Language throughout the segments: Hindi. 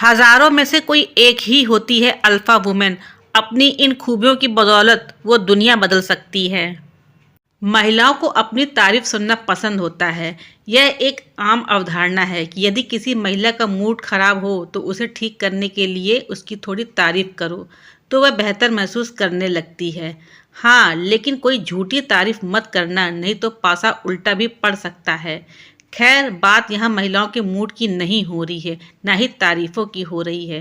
हजारों में से कोई एक ही होती है अल्फा वुमेन। अपनी इन खूबियों की बदौलत वो दुनिया बदल सकती है। महिलाओं को अपनी तारीफ सुनना पसंद होता है। यह एक आम अवधारणा है कि यदि किसी महिला का मूड खराब हो तो उसे ठीक करने के लिए उसकी थोड़ी तारीफ करो तो वह बेहतर महसूस करने लगती है। हाँ, लेकिन कोई झूठी तारीफ मत करना, नहीं तो पासा उल्टा भी पड़ सकता है। खैर, बात यहाँ महिलाओं के मूड की नहीं हो रही है, ना ही तारीफों की हो रही है।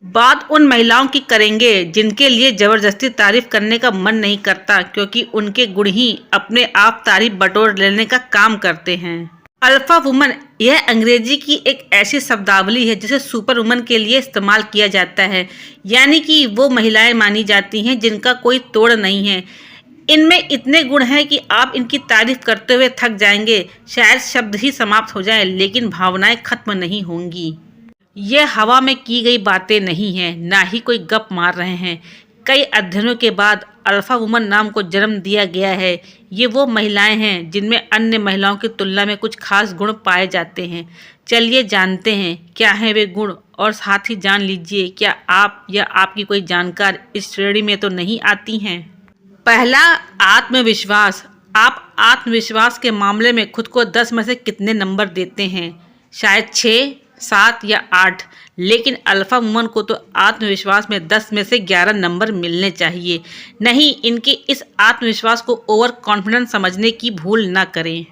बात उन महिलाओं की करेंगे जिनके लिए जबरदस्ती तारीफ करने का मन नहीं करता, क्योंकि उनके गुण ही अपने आप तारीफ बटोर लेने का काम करते हैं। अल्फा वुमन यह अंग्रेजी की एक ऐसी शब्दावली है जिसे सुपर वुमन के लिए इस्तेमाल किया जाता है, यानी कि वो महिलाएं मानी जाती हैं जिनका कोई तोड़ नहीं है। इनमें इतने गुण हैं कि आप इनकी तारीफ करते हुए थक जाएंगे। शायद शब्द ही समाप्त हो जाएं, लेकिन भावनाएं खत्म नहीं होंगी। ये हवा में की गई बातें नहीं हैं, ना ही कोई गप मार रहे हैं। कई अध्ययनों के बाद अल्फा वुमन नाम को जन्म दिया गया है। ये वो महिलाएं हैं जिनमें अन्य महिलाओं की तुलना में कुछ खास गुण पाए जाते हैं। चलिए जानते हैं क्या हैं वे गुण, और साथ ही जान लीजिए क्या आप या आपकी कोई जानकार इस श्रेणी में तो नहीं आती हैं। पहला, आत्मविश्वास। आप आत्मविश्वास के मामले में खुद को 10 में से कितने नंबर देते हैं? शायद 6, 7 या 8। लेकिन अल्फा वुमन को तो आत्मविश्वास में 10 में से 11 नंबर मिलने चाहिए। नहीं, इनके इस आत्मविश्वास को ओवर कॉन्फिडेंस समझने की भूल ना करें।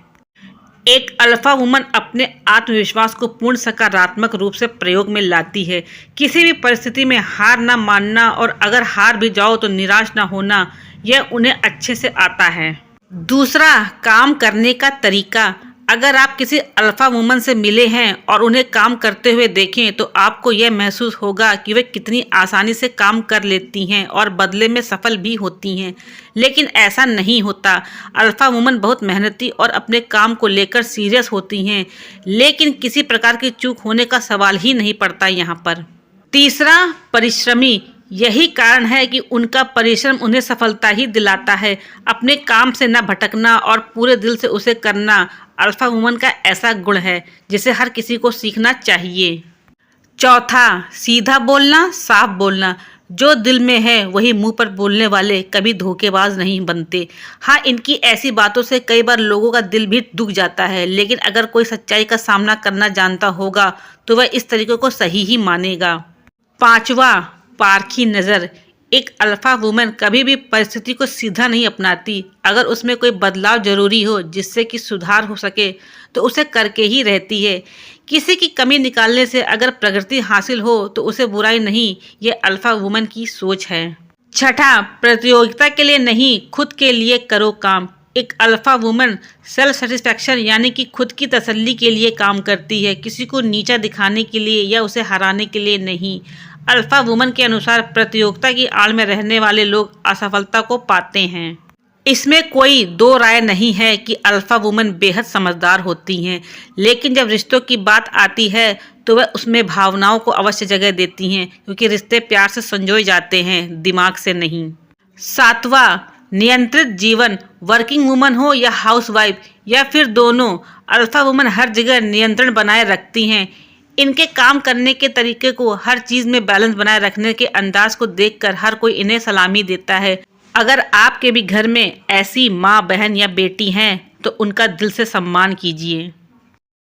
एक अल्फा वुमन अपने आत्मविश्वास को पूर्ण सकारात्मक रूप से प्रयोग में लाती है। किसी भी परिस्थिति में हार ना मानना, और अगर हार भी जाओ तो निराश ना होना, यह उन्हें अच्छे से आता है। दूसरा, काम करने का तरीका। अगर आप किसी अल्फा वुमन से मिले हैं और उन्हें काम करते हुए देखें तो आपको यह महसूस होगा कि वे कितनी आसानी से काम कर लेती हैं और बदले में सफल भी होती हैं। लेकिन ऐसा नहीं होता। अल्फा वुमन बहुत मेहनती और अपने काम को लेकर सीरियस होती हैं, लेकिन किसी प्रकार की चूक होने का सवाल ही नहीं पड़ता यहाँ पर। तीसरा, परिश्रमी। यही कारण है कि उनका परिश्रम उन्हें सफलता ही दिलाता है। अपने काम से न भटकना और पूरे दिल से उसे करना अल्फा वुमन का ऐसा गुण है जिसे हर किसी को सीखना चाहिए। चौथा, सीधा बोलना, साफ बोलना। जो दिल में है वही मुंह पर बोलने वाले कभी धोखेबाज नहीं बनते। हाँ, इनकी ऐसी बातों से कई बार लोगों का दिल भी दुख जाता है, लेकिन अगर कोई सच्चाई का सामना करना जानता होगा तो वह इस तरीके को सही ही मानेगा। पांचवा, पारखी नज़र। एक अल्फा वुमन कभी भी परिस्थिति को सीधा नहीं अपनाती। अगर उसमें कोई बदलाव जरूरी हो जिससे कि सुधार हो सके तो उसे करके ही रहती है। किसी की कमी निकालने से अगर प्रगति हासिल हो तो उसे बुराई नहीं। ये अल्फा वुमन की सोच है। छठा, प्रतियोगिता के लिए नहीं, खुद के लिए करो काम। एक अल्फा वुमन सेल्फ सेटिस्फैक्शन यानी कि खुद की तसल्ली के लिए काम करती है, किसी को नीचा दिखाने के लिए या उसे हराने के लिए नहीं। अल्फा वुमन के अनुसार प्रतियोगिता की आड़ में रहने वाले लोग असफलता को पाते हैं। इसमें कोई दो राय नहीं है कि अल्फा वुमन बेहद समझदार होती हैं, लेकिन जब रिश्तों की बात आती है तो वह उसमें भावनाओं को अवश्य जगह देती हैं, क्योंकि रिश्ते प्यार से संजोए जाते हैं, दिमाग से नहीं। सातवां, नियंत्रित जीवन। वर्किंग वुमन हो या हाउसवाइफ या फिर दोनों, अल्फा वुमन हर जगह नियंत्रण बनाए रखती हैं। इनके काम करने के तरीके को, हर चीज़ में बैलेंस बनाए रखने के अंदाज को देखकर हर कोई इन्हें सलामी देता है। अगर आपके भी घर में ऐसी माँ, बहन या बेटी हैं तो उनका दिल से सम्मान कीजिए।